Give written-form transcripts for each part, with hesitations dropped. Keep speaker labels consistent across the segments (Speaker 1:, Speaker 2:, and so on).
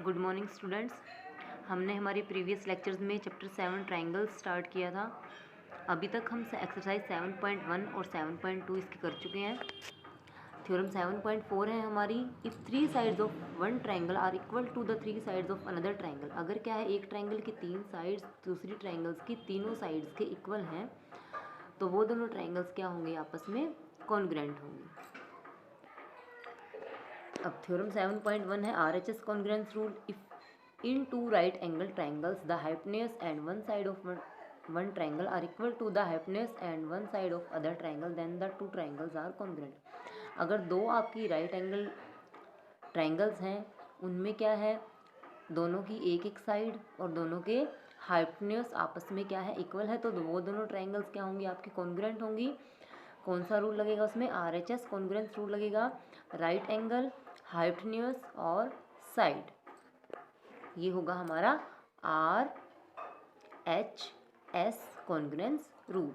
Speaker 1: Good morning students. हमने हमारे previous lectures में चैप्टर 7 ट्रायंगल्स स्टार्ट किया था। अभी तक हम एक्सरसाइज 7.1 और 7.2 इसकी कर चुके हैं। थ्योरम 7.4 है हमारी, if 3 sides of one triangle are equal to the 3 sides of another triangle. अगर क्या है, एक ट्रायंगल की 3 साइड्स दूसरी ट्रायंगल्स की तीनों साइड्स के इक्वल हैं तो वो दोनों ट्रायंगल्स क्या होंगे, आपस में कॉन्ग्रुएंट होंगे। अब थ्योरम 7.1 है RHS congruence rule. If in two right angle triangles the hypotenuse and one side of one triangle are equal to the hypotenuse and one side of other triangle then the two triangles are congruent. अगर दो आपकी right angle triangles हैं, उनमें क्या है, दोनों की एक एक साइड और दोनों के हाइपोटेन्यूज आपस में क्या है, इक्वल है, तो वो दोनों ट्रायंगल्स क्या होंगी, आपकी कॉन्ग्रुएंट होंगी। कौन सा रूल लगेगा उसमें, RHS कॉन्ग्रुएंस रूल लगेगा। राइट एंगल, हाइपोटेन्यूज और साइड, ये होगा हमारा RHS कॉन्ग्रुएंस रूल।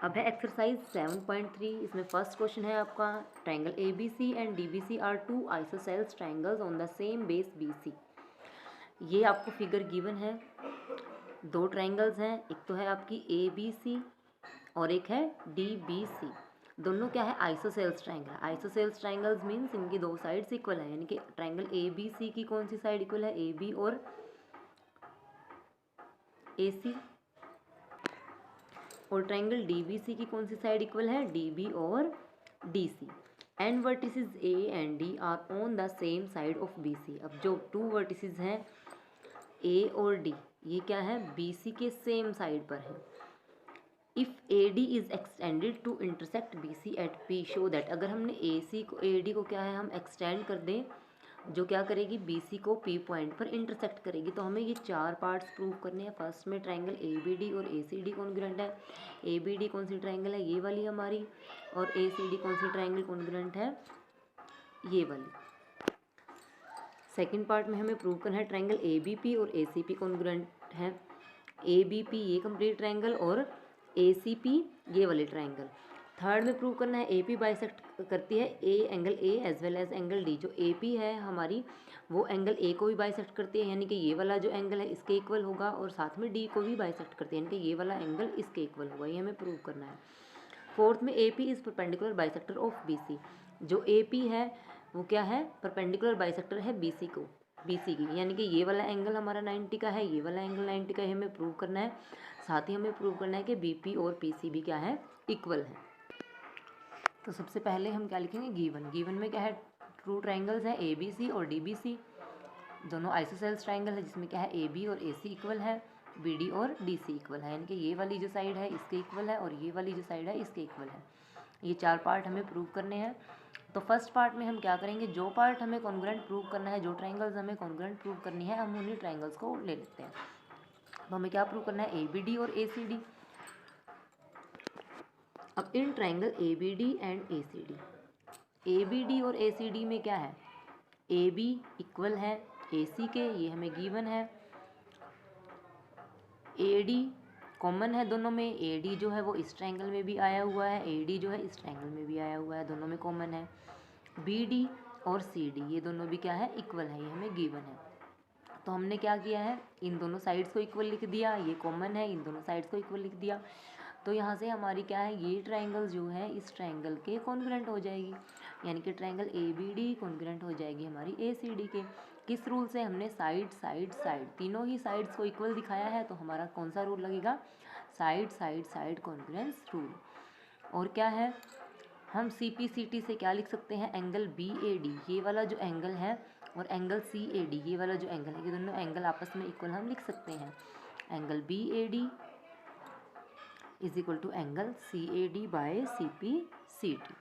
Speaker 1: अब है एक्सरसाइज 7.3। इसमें फर्स्ट क्वेश्चन है आपका, triangle ABC and DBC are two isosceles triangles on the same base BC। ये आपको फिगर गिवन है, दो ट्रायंगल्स हैं, एक तो है आपकी ABC और एक है DBC। दोनों क्या है, isosceles triangle. Isosceles triangles means इनकी दो साइड्स इक्वल है, यानी कि ट्रायंगल ABC की कौन सी साइड इक्वल है, AB और AC, और ट्रायंगल DBC की कौन सी साइड इक्वल है, DB और DC। And vertices A and D are on the same side of BC। अब जो टू वर्टिसेस हैं A और D, ये क्या है, BC के सेम साइड पर है। If AD is extended to intersect BC at P show that. अगर हमने AD को क्या है, हम एक्सटेंड कर दें, जो क्या करेगी, BC को P पॉइंट पर इंटरसेक्ट करेगी, तो हमें ये चार पार्ट्स प्रूव करने हैं। फर्स्ट में ट्रायंगल ABD और ACD कॉन्ग्रुएंट है। ABD कौन सी ट्रायंगल है, ये वाली हमारी, और ACD कौन सी ट्रायंगल कॉन्ग्रुएंट है, ये वाली। सेकेंड पार्ट में हमें प्रूव करना है ट्रायंगल ABP और ACP कॉन्ग्रुएंट है। ABP ये कंप्लीट ट्रायंगल और ACP ये वाले ट्रायंगल। थर्ड में प्रूव करना है AP बाइसेक्ट करती है angle A as well as angle D। जो AP है हमारी, वो एंगल A को भी बाइसेक्ट करती है, यानी कि ये वाला जो एंगल है इसके इक्वल होगा, और साथ में D को भी बाइसेक्ट करती है, यानी कि ये वाला एंगल इसके इक्वल होगा। ये हमें प्रूव करना है। फोर्थ में AP is perpendicular bisector of BC। जो AP है वो क्या है, परपेंडिकुलर बाइसेक्टर है BC की, यानी कि ये वाला एंगल हमारा 90 का है, ये वाला एंगल 90 का है, हमें प्रूव करना है। साथ ही हमें प्रूव करना है कि BP और PC भी क्या है, इक्वल है। तो सबसे पहले हम क्या लिखेंगे, गिवन में क्या है, ट्रू ट्रायंगल्स है ABC और DBC, दोनों आइसोसेल्स ट्रायंगल है, जिसमें क्या है AB और AC इक्वल है, BD और DC इक्वल है, यानी कि ये वाली जो साइड है इसके इक्वल है और ये वाली जो साइड है इसके इक्वल है। ये चार पार्ट हमें प्रूव करने हैं। तो फर्स्ट पार्ट में हम क्या करेंगे, जो पार्ट हमें कॉन्ग्रुएंट प्रूव करना है, जो ट्रायंगल्स हमें कॉन्ग्रुएंट प्रूव करनी है, हम उन्हीं ट्रायंगल्स को ले लेते हैं। तो हमें क्या प्रूव करना है, ABD और ACD। अब in triangle ABD and ACD, ABD और ACD में क्या है, AB इक्वल है AC के, ये हमें गिवन है। AD कॉमन है दोनों में, AD जो है वो इस ट्रायंगल में भी आया हुआ है, AD जो है इस ट्रायंगल में भी आया हुआ है, दोनों में कॉमन है। BD और CD ये दोनों भी क्या है, इक्वल है, ये हमें गिवन है। तो हमने क्या किया है, इन दोनों साइड्स को इक्वल लिख दिया, ये कॉमन है, इन दोनों साइड्स को इक्वल लिख दिया। तो यहाँ से हमारी क्या है, ये ट्रायंगल जो है इस ट्रायंगल के कॉन्ग्रुएंट हो जाएगी, यानी कि ट्रायंगल ABD कॉन्ग्रुएंट हो जाएगी हमारी ACD के। किस रूल से, हमने साइड साइड साइड तीनों ही साइड्स को इक्वल दिखाया है, तो हमारा कौन सा रूल लगेगा, side side side congruence rule. और क्या है, हम CPCT से क्या लिख सकते हैं, एंगल BAD ये वाला जो एंगल है, और एंगल CAD ये वाला जो एंगल है, ये दोनों एंगल आपस में इक्वल हम लिख सकते हैं। Angle BAD is equal to angle CAD by CPCT।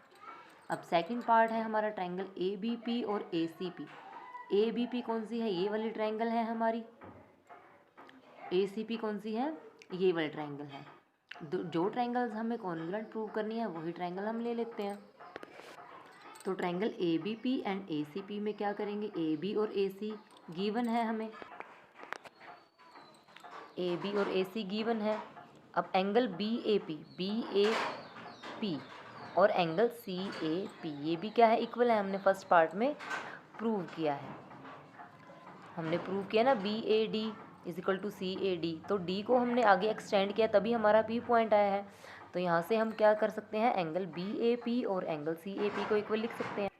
Speaker 1: अब सेकंड पार्ट है हमारा ट्रायंगल ABP और ACP। ABP कौन सी है, ये वाली ट्रायंगल है हमारी, ACP कौन सी है, ये वाली ट्रायंगल है। जो ट्रायंगल्स हमें कॉन्ग्रुएंट प्रूव करनी है वही ट्रायंगल हम ले लेते हैं। तो ट्रायंगल ABP एंड ACP में क्या करेंगे, AB और AC गिवन है हमें, AB और AC गिवन है। अब एंगल BAP और एंगल CAP ये भी क्या है, इक्वल है, हमने फर्स्ट पार्ट में प्रूव किया है। हमने प्रूव किया ना BAD is equal to CAD, तो D को हमने आगे एक्सटेंड किया तभी हमारा P पॉइंट आया है। तो यहाँ से हम क्या कर सकते हैं, एंगल BAP और एंगल CAP को इक्वल लिख सकते हैं।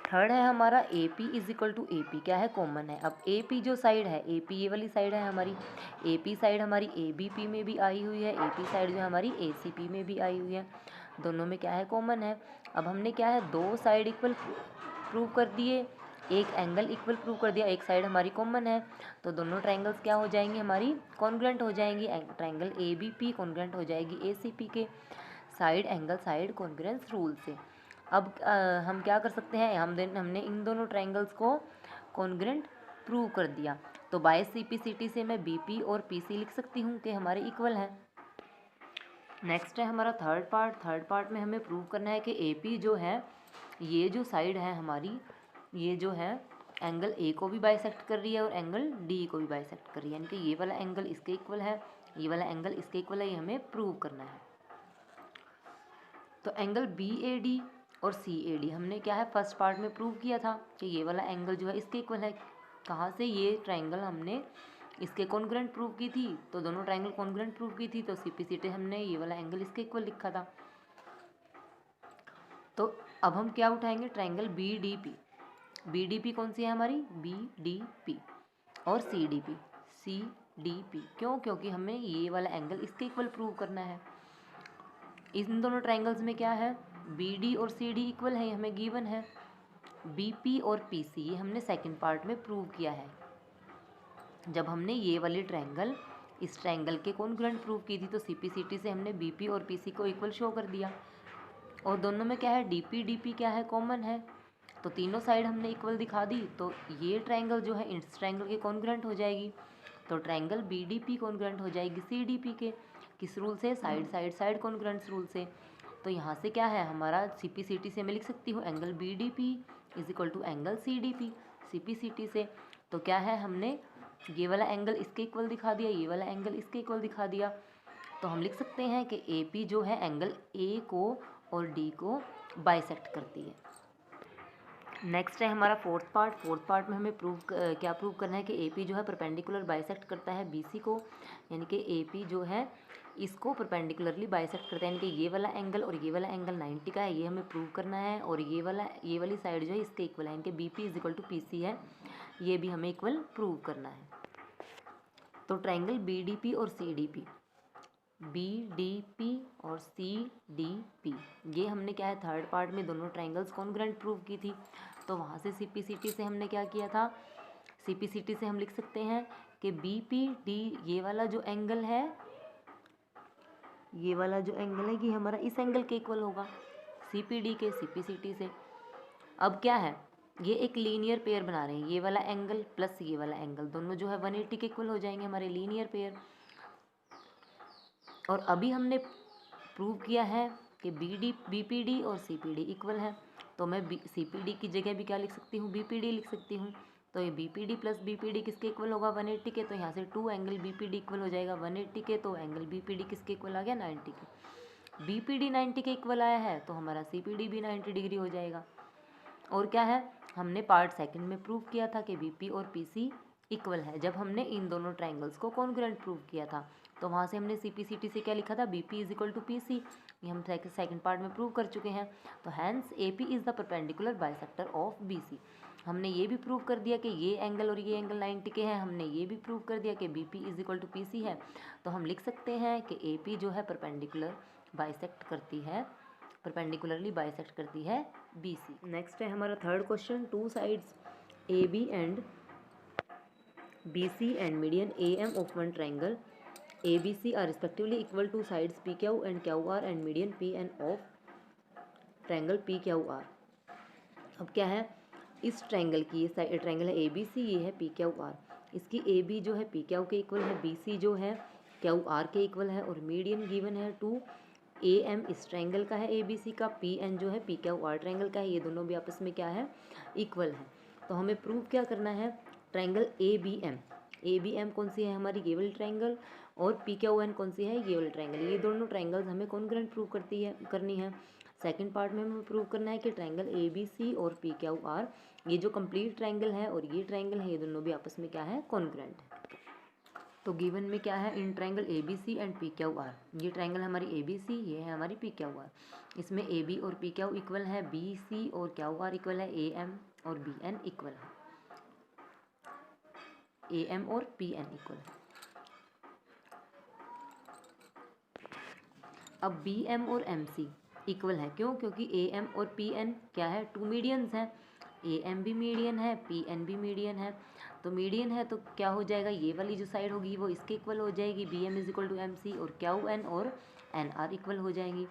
Speaker 1: थर्ड है हमारा AP is equal to AP, क्या है, कॉमन है। अब AP जो साइड है, AP ये वाली साइड है हमारी, AP साइड हमारी ABP में भी आई हुई है, AP साइड जो है हमारी ACP में भी आई हुई है, दोनों में क्या है, कॉमन है। अब हमने क्या है, दो साइड इक्वल प्रूव कर दिए, एक एंगल इक्वल प्रूव कर दिया, एक साइड हमारी कॉमन है, तो दोनों ट्रायंगल्स क्या हो जाएंगे, हमारी कॉन्ग्रुएंट हो जाएंगी। ट्रायंगल ABP कॉन्ग्रुएंट हो जाएगी ACP के side angle side congruence rule से। अब हम क्या कर सकते हैं, हमने इन दोनों ट्रायंगल्स को कॉन्ग्रुएंट प्रूव कर दिया, तो बाय CPCT से मैं BP और PC लिख सकती हूँ कि हमारे इक्वल हैं। नेक्स्ट है हमारा थर्ड पार्ट में हमें प्रूव करना है कि AP जो है, ये जो साइड है हमारी, ये जो है एंगल A को भी बाइसेक्ट कर रही है और एंगल D को भी बाइसेक्ट कर रही है, यानी कि ये वाला एंगल इसके इक्वल है, ये वाला एंगल इसके इक्वल है, ये हमें प्रूव करना है। तो एंगल BAD और CAD हमने क्या है, फर्स्ट पार्ट में प्रूव किया था कि ये वाला एंगल जो है इसके इक्वल है। कहाँ से, ये ट्रायंगल हमने इसके कॉन्ग्रुएंट प्रूव की थी, तो दोनों ट्रायंगल कॉन्ग्रुएंट प्रूव की थी, तो CPCT हमने ये वाला एंगल इसके इक्वल लिखा था। तो अब हम क्या उठाएंगे, ट्रायंगल BDP कौन सी है हमारी, BDP और CDP क्यों, क्योंकि हमें ये वाला एंगल इसके इक्वल प्रूव करना है। इन दोनों ट्रायंगल्स में क्या है, BD और CD इक्वल है, हमें गिवन है। BP और PC ये हमने सेकंड पार्ट में प्रूव किया है, जब हमने ये वाली ट्रायंगल इस ट्रायंगल के कॉन्ग्रुएंट प्रूव की थी, तो CPCT से हमने BP और PC को इक्वल शो कर दिया। और दोनों में क्या है, DP क्या है, कॉमन है, तो तीनों साइड हमने इक्वल दिखा दी, तो ये ट्रायंगल जो है इस ट्रायंगल के कॉन्ग्रुएंट हो जाएगी। तो ट्रायंगल BDP कॉन्ग्रुएंट हो जाएगी CDP के, किस रूल से, साइड कॉन्ग्रुएंस रूल से। तो यहाँ से क्या है हमारा, CPCT से मैं लिख सकती हूँ angle BDP is equal to angle CDP CPCT से। तो क्या है, हमने ये वाला एंगल इसके इक्वल दिखा दिया, ये वाला एंगल इसके इक्वल दिखा दिया, तो हम लिख सकते हैं कि AP जो है एंगल A को और D को बाइसेक्ट करती है। नेक्स्ट है हमारा फोर्थ पार्ट में हमें क्या प्रूव करना है कि AP जो है परपेंडिकुलर बाइसेक्ट करता है BC को, यानी कि AP जो है इसको परपेंडिकुलरली बाइसेक्ट करता है, यानी कि ये वाला एंगल और ये वाला एंगल 90 का है, ये हमें प्रूव करना है। और ये वाली साइड जो है इसके इक्वल है, यानी कि BP is equal to PC है, ये भी हमें इक्वल प्रूव करना है। तो ट्रायंगल BDP और CDP ये हमने क्या है, थर्ड पार्ट में दोनों ट्रायंगल्स कॉन्ग्रुएंट प्रूव की थी, तो वहाँ से CPCT से हमने क्या किया था, CPCT से हम लिख सकते हैं कि BPD ये वाला जो एंगल है, ये हमारा इस एंगल के इक्वल होगा, CPD के CPCT से। अब क्या है, ये एक लीनियर पेयर बना रहे हैं, ये वाला एंगल प्लस ये वाला एंगल दोनों जो है 180 के इक्वल हो जाएंगे, हमारे लीनियर पेयर। और अभी हमने प्रूव किया है कि BPD और CPD इक्वल है, तो मैं CPD की जगह भी क्या लिख सकती हूँ, BPD लिख सकती हूँ। तो ये BPD प्लस BPD किसके इक्वल होगा, 180 के, तो यहाँ से 2 एंगल BPD इक्वल हो जाएगा 180 के, तो एंगल BPD किसके इक्वल आ गया, 90 के। BPD 90 के इक्वल आया है, तो हमारा CPD भी 90 डिग्री हो जाएगा। और क्या है, हमने पार्ट सेकंड में प्रूव किया था कि BP और PC इक्वल है, जब हमने इन दोनों ट्रायंगल्स को कॉन्ग्रुएंट प्रूव किया था, तो वहाँ से हमने CPCT से क्या लिखा था, BP is equal to PC, ये हम सेकंड पार्ट में प्रूव कर चुके हैं। तो hence AP is the perpendicular bisector of BC। हमने ये भी प्रूव कर दिया कि ये एंगल और ये एंगल 90 के हैं, हमने ये भी प्रूव कर दिया कि BP is equal to PC है, तो हम लिख सकते हैं कि AP जो है परपेंडिकुलरली बाइसेक्ट करती है BC। नेक्स्ट है हमारा third question, two sides AB and BC and median AM of one triangle ABC are respectively equal to sides PQ and QR and median PN of triangle PQR। अब क्या है, इस triangle की, ये triangle है ABC, ये है PQR, इसकी AB जो है PQ के इक्वल है, BC जो है QR के इक्वल है, और मीडियन गिवन है 2AM इस ट्रायंगल का है ABC का, PN जो है PQR ट्रायंगल का है, ये दोनों भी आपस में क्या है, इक्वल है। तो हमें प्रूव क्या करना है, ट्रायंगल ABM कौन सी है हमारी, ये वाली ट्रायंगल, और PQN कौन सी है, ये वाली ट्रायंगल, ये दोनों ट्रायंगल्स हमें कॉन्ग्रुएंट प्रूव करनी है। सेकंड पार्ट में हमें प्रूव करना है कि ट्रायंगल ए बी सी और पी क्यू आर, ये जो कंप्लीट ट्रायंगल है और ये ट्रायंगल है, ये दोनों भी आपस में क्या है, कॉन्ग्रुएंट है। तो गिवन में क्या है, in triangle A B C and P Q R, ये ट्रायंगल हमारी ए बी सी, ये है हमारी पी क्यू आर। इसमें ए बी और पी क्यू इक्वल है, बी सी और क्यू आर इक्वल है, ए एम और बी एन इक्वल है, ए एम और पी एन इक्वल है। अब बी एम और एम सी इक्वल है, क्यों? क्योंकि ए एम और पी एन क्या है, टू मीडियंस हैं, ए एम भी मीडियन है, पी एन भी मीडियन है। तो मीडियन है तो क्या हो जाएगा, ये वाली जो साइड होगी वो इसके इक्वल हो जाएगी, B M is equal to M C, और क्यू एन और एन आर इक्वल हो जाएंगी।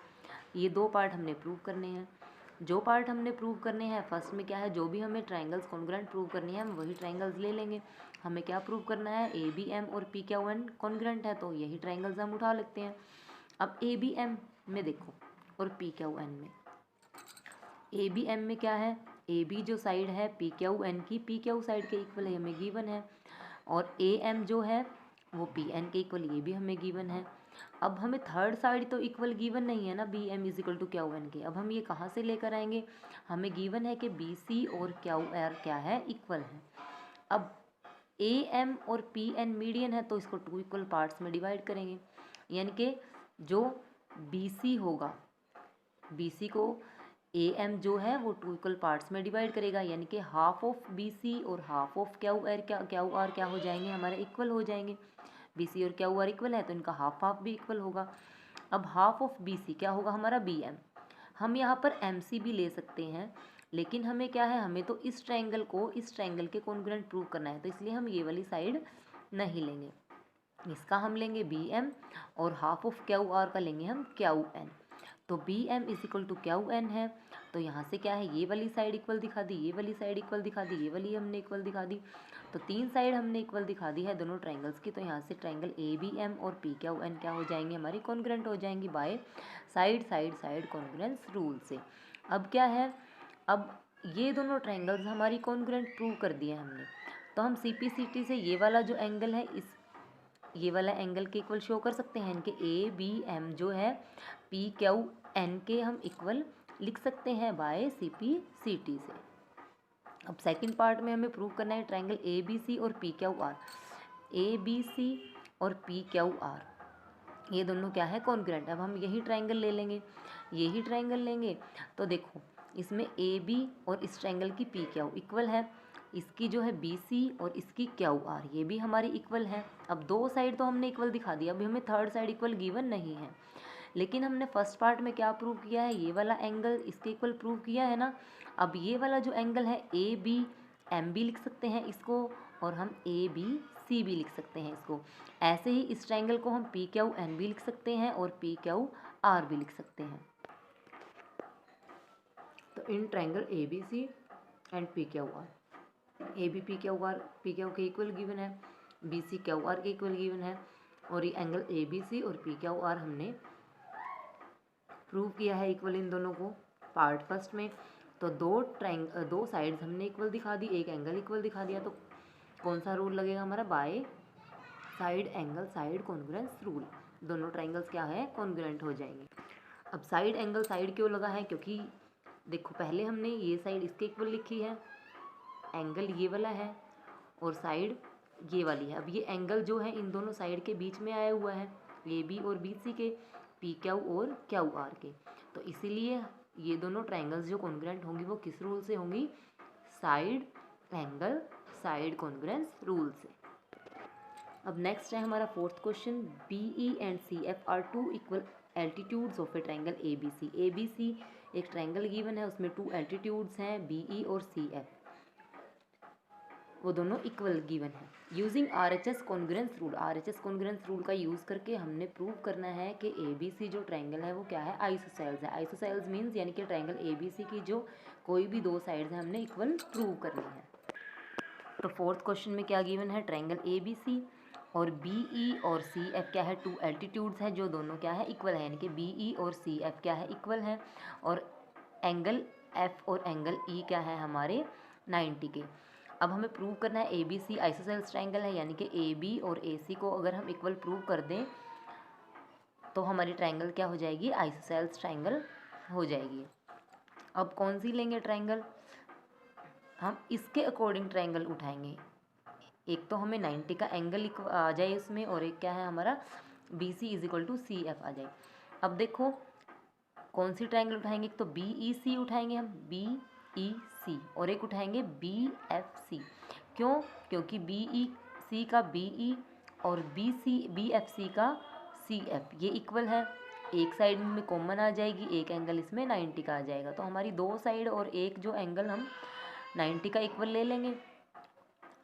Speaker 1: ये दो पार्ट हमने प्रूव करने हैं। जो पार्ट हमने प्रूव करने हैं, फर्स्ट में क्या है, जो भी हमें ट्रायंगल्स कॉन्ग्रुएंट प्रूव करनी है हम वही ट्रायंगल्स ले लेंगे। हमें क्या प्रूव करना है, ए बी एम और पी क्यू एन कॉन्ग्रुएंट है, तो यही ट्रायंगल्स हम उठा लेते हैं। अब ए बी एम में देखो और पी क्यू एन में, ए बी एम में क्या है, ए बी जो साइड है पी क्यू एन की पी क्यू साइड के इक्वल है, हमें गिवन है, और ए एम जो है वो पी एन के इक्वल, ये भी हमें गिवन है। अब हमें थर्ड साइड तो इक्वल गिवन नहीं है ना, B M is equal to Q N के। अब हम ये कहाँ से लेकर आएंगे, हमें गिवन है कि बी सी और क्यू आर क्या है, इक्वल है। अब ए एम और पी एन मीडियन है, तो इसको टू इक्वल पार्ट्स में डिवाइड करेंगे, यानी कि जो बी सी होगा, बी सी को ए एम जो है वो टू इक्वल पार्ट्स में डिवाइड करेगा, यानी कि हाफ ऑफ बी सी और हाफ ऑफ क्यू आर क्या हो जाएंगे, हमारे इक्वल हो जाएंगे। बी सी और क्यू आर इक्वल है तो इनका हाफ हाफ भी इक्वल होगा। अब हाफ ऑफ बी सी क्या होगा, हमारा बी एम। हम यहाँ पर एम सी भी ले सकते हैं, लेकिन हमें क्या है, हमें तो इस ट्रायंगल को इस ट्रायंगल के कॉन्ग्रुएंट प्रूव करना है, तो इसलिए हम ये वाली साइड नहीं लेंगे। इसका हम लेंगे बी एम और हाफ ऑफ क्यू आर का लेंगे हम क्यू एन। तो B M is equal to Q N है, तो यहाँ से क्या है, ये वाली साइड इक्वल दिखा दी, ये वाली साइड इक्वल दिखा दी, ये वाली हमने इक्वल दिखा दी, तो तीन साइड हमने इक्वल दिखा दी है दोनों ट्रायंगल्स की। तो यहाँ से ट्रायंगल ए बी एम और पी क्यू एन क्या हो जाएंगे, हमारी कॉन्ग्रुएंट हो जाएंगी by side side side congruence rule से। अब क्या है, अब ये दोनों ट्रायंगल्स हमारी कॉन्ग्रुएंट प्रूव कर दिए हमने, तो हम सी पी सी टी से ये वाला जो एंगल है, इस ये वाला एंगल के इक्वल शो कर सकते हैं, इनके ए बी एम जो है पी क्यू एन के हम इक्वल लिख सकते हैं by C P C T से। अब सेकंड पार्ट में हमें प्रूव करना है ट्रायंगल ए बी सी और P Q R, A B C और पी क्यू आर ये दोनों क्या है, कॉन्ग्रुएंट। अब हम यही ट्रायंगल ले लेंगे, यही ट्रायंगल लेंगे, तो देखो इसमें ए बी और इस ट्रायंगल की पी क्यू इक्वल है, इसकी जो है बी सी और इसकी क्यू आर ये भी हमारी इक्वल है। अब दो साइड तो हमने इक्वल दिखा दिया, अभी हमें थर्ड साइड इक्वल गिवन नहीं है, लेकिन हमने फर्स्ट पार्ट में क्या प्रूव किया है, ये वाला एंगल इसके इक्वल प्रूव किया है ना। अब ये वाला जो एंगल है ए बी एम भी लिख सकते हैं इसको, और हम ए बी सी भी लिख सकते हैं इसको। ऐसे ही इस ट्रायंगल को हम पी क्यू एन भी लिख सकते हैं और पी क्यू आर भी लिख सकते हैं। तो in triangle A B C and P Q R, A B P Q के इक्वल गिवन है, बी सी क्यू आर के इक्वल गिवन है, और ये एंगल ए बी सी और पी क्यू आर हमने प्रूव किया है इक्वल इन दोनों को पार्ट फर्स्ट में। तो दो साइड्स हमने इक्वल दिखा दी, एक एंगल इक्वल दिखा दिया, तो कौन सा रूल लगेगा हमारा, by side angle side congruence rule. दोनों ट्रायंगल्स क्या है, कॉन्ग्रुएंट हो जाएंगे। अब साइड एंगल साइड क्यों लगा है, क्योंकि देखो पहले हमने ये साइड इसके इक्वल लिखी है, एंगल ये वाला है और साइड ये वाली है। अब ये एंगल जो है इन दोनों साइड के बीच में आया हुआ है, ए बी और बी सी के, पी क्यू और क्यू आर के, तो इसीलिए ये दोनों ट्रायंगल्स जो कॉन्ग्रुएंट होंगी वो किस रूल से होंगी, side angle side congruence rule से। अब नेक्स्ट है हमारा fourth question, B E and C F are two equal altitudes of a triangle A B C. A B C एक ट्रायंगल गिवन है, उसमें टू एल्टीट्यूड्स हैं बी ई और C F, वो दोनों इक्वल गिवन है। Using R H S congruence rule, R H S congruence rule का use करके हमने प्रूव करना है कि ए बी सी जो ट्रायंगल है वो क्या है, आइसोसेल्स है। आइसोसेल्स मीन्स यानी कि ट्रायंगल ए बी सी की जो कोई भी दो साइड्स हैं हमने इक्वल प्रूव करनी है। तो फोर्थ क्वेश्चन में क्या गिवन है, ट्रायंगल ए बी सी और बी ई और सी एफ क्या है, टू एल्टीट्यूड्स हैं जो दोनों क्या है, इक्वल है, यानी कि बी ई और सी एफ क्या है, इक्वल है, और एंगल एफ और एंगल ई क्या है हमारे 90 के। अब हमें प्रूव करना है A B C isosceles triangle है, यानी कि ए बी और ए सी को अगर हम इक्वल प्रूव कर दें तो हमारी ट्रायंगल क्या हो जाएगी, आइसोसेल्स ट्रायंगल हो जाएगी। अब कौन सी लेंगे ट्रायंगल, हम इसके अकॉर्डिंग ट्रायंगल उठाएंगे। एक तो हमें 90 का एंगल आ जाए इसमें, और एक क्या है हमारा B C is equal to C F आ जाए। अब देखो कौन सी ट्रायंगल उठाएंगे, एक तो बी ई सी उठाएंगे हम, बी ई सी, और एक उठाएंगे बी एफ सी। क्यों, क्योंकि बी ई सी का बी ई और बी एफ सी का सी एफ ये इक्वल है। एक साइड में कॉमन आ जाएगी, एक एंगल इसमें 90 का आ जाएगा, तो हमारी दो साइड और एक जो एंगल हम 90 का इक्वल ले लेंगे,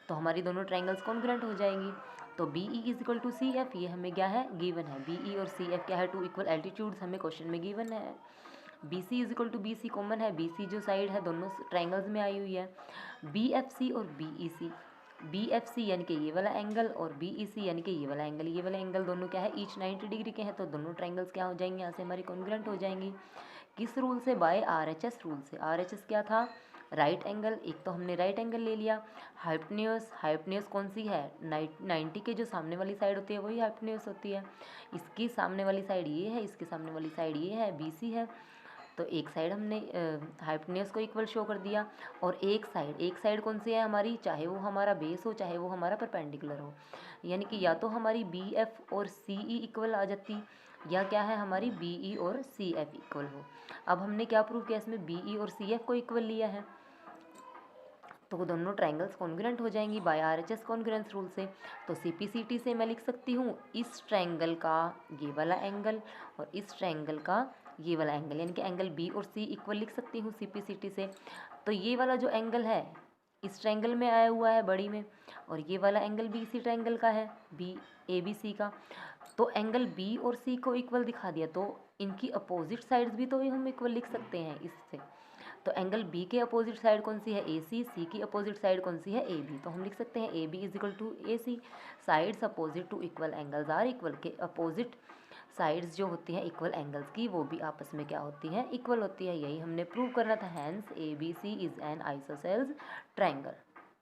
Speaker 1: तो हमारी दोनों ट्रायंगल्स कॉन्ग्रुएंट हो जाएंगी। तो B E is equal to C F, ये हमें क्या है गिवन है, बी ई और सी एफ क्या है, टू इक्वल एल्टीट्यूड्स हमें क्वेश्चन में गिवन है। B C is equal to B C common है, बी सी जो साइड है दोनों ट्रायंगल्स में आई हुई है। बी एफ सी और बी ई सी, बी एफ सी यानी कि ये वाला एंगल और बी ई सी यानी कि ये वाला एंगल दोनों क्या है ईच 90 डिग्री के हैं, तो दोनों ट्रायंगल्स क्या हो जाएंगे, यहाँ से हमारी कॉन्ग्रुएंट हो जाएंगी। किस रूल से, by R H S rule से। आर एच एस क्या था, राइट एंगल, एक तो हमने राइट एंगल ले लिया। हाइपोटेन्यूज कौन सी है, 90 के जो सामने वाली साइड होती है वही हाइपोटेन्यूज होती है। इसकी सामने वाली साइड ये है, इसके सामने वाली साइड ये है, बी सी है, तो एक साइड हमने हाइपोटेन्यूज को इक्वल शो कर दिया। और एक साइड कौन सी है हमारी, चाहे वो हमारा बेस हो चाहे वो हमारा परपेंडिकुलर हो, यानी कि या तो हमारी बी एफ और सी ई इक्वल आ जाती, या क्या है हमारी बी ई और सी एफ इक्वल हो। अब हमने क्या प्रूव किया, इसमें बी ई और सी एफ को इक्वल लिया है, तो दोनों ट्रायंगल्स कॉन्ग्रुएंट हो जाएंगी by R H S congruence rule से। तो सी पी सी टी से मैं लिख सकती हूँ इस ट्रायंगल का ये वाला एंगल और इस ट्रायंगल का ये वाला एंगल, यानी कि एंगल बी और सी इक्वल लिख सकती हूँ सी पी सी टी से। तो ये वाला जो एंगल है इस ट्रायंगल में आया हुआ है बड़ी में, और ये वाला एंगल भी इसी ट्रायंगल का है, बी ए बी सी का। तो एंगल बी और सी को इक्वल दिखा दिया, तो इनकी अपोजिट साइड्स भी तो हम इक्वल लिख सकते हैं इससे। तो एंगल बी के अपोजिट साइड कौन सी है, ए सी की अपोजिट साइड कौन सी है, ए बी, तो हम लिख सकते हैं A B is equal to A C. Sides opposite to equal angles are equal, के अपोजिट साइड्स जो होती हैं इक्वल एंगल्स की वो भी आपस में क्या होती हैं, इक्वल होती है। यही हमने प्रूव करना था, hence A B C is an isosceles triangle.